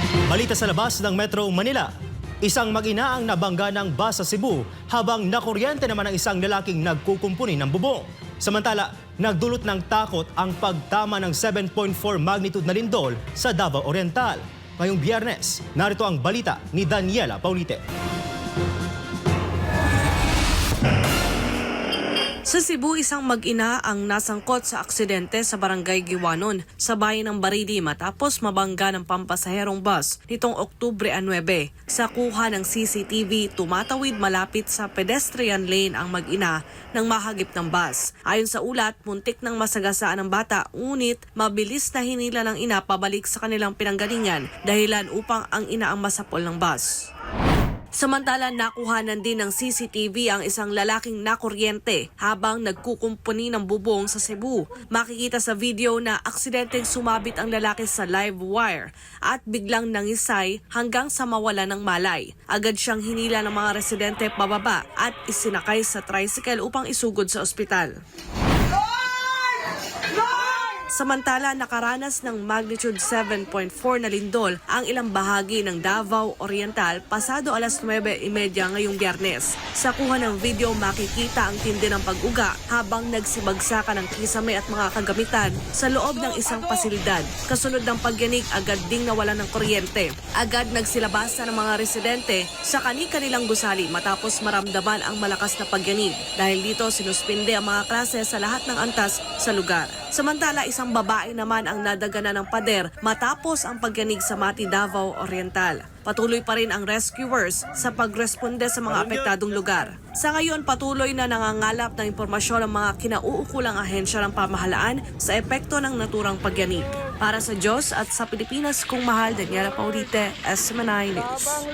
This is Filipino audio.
Balita sa labas ng Metro Manila. Isang mag-ina ang nabangga ng bus sa Cebu habang nakuryente naman ang isang lalaking nagkukumpuni ng bubong. Samantala, nagdulot ng takot ang pagtama ng 7.4 magnitude na lindol sa Davao Oriental. Ngayong Biyernes, narito ang balita ni Daniela Paulite. Sa Cebu, isang mag-ina ang nasangkot sa aksidente sa barangay Giwanon sa bayan ng Barili matapos mabangga ng pampasaherong bus nitong Oktubre 9. Sa kuha ng CCTV, tumatawid malapit sa pedestrian lane ang mag-ina nang mahagip ng bus. Ayon sa ulat, muntik nang masagasaan ng bata, ngunit mabilis na hinila ng ina pabalik sa kanilang pinanggalingan dahilan upang ang ina ang masapol ng bus. Samantala, nakuhanan din ng CCTV ang isang lalaking nakuryente habang nagkukumpuni ng bubong sa Cebu. Makikita sa video na aksidenteng sumabit ang lalaki sa live wire at biglang nangisay hanggang sa mawala ng malay. Agad siyang hinila ng mga residente pababa at isinakay sa tricycle upang isugod sa ospital. Samantala, nakaranas ng magnitude 7.4 na lindol ang ilang bahagi ng Davao Oriental pasado alas 9:30 ngayong Biyernes. Sa kuha ng video, makikita ang tindi ng pag-uga habang nagsibagsakan ng kisame at mga kagamitan sa loob ng isang pasilidad. Kasunod ng pagyanig, agad ding nawala ng kuryente. Agad nagsilabasa ng mga residente sa kani-kanilang gusali matapos maramdaman ang malakas na pagyanig. Dahil dito, sinuspinde ang mga klase sa lahat ng antas sa lugar. Samantala, isang babae naman ang nadaganan ng pader matapos ang pagyanig sa Mati, Davao Oriental. Patuloy pa rin ang rescuers sa pagresponde sa mga apektadong lugar. Sa ngayon, patuloy na nangangalap ng impormasyon ang mga kinauukulang ahensya ng pamahalaan sa epekto ng naturang pagyanig. Para sa Diyos at sa Pilipinas kong mahal, Daniela Paulite, SMNI News.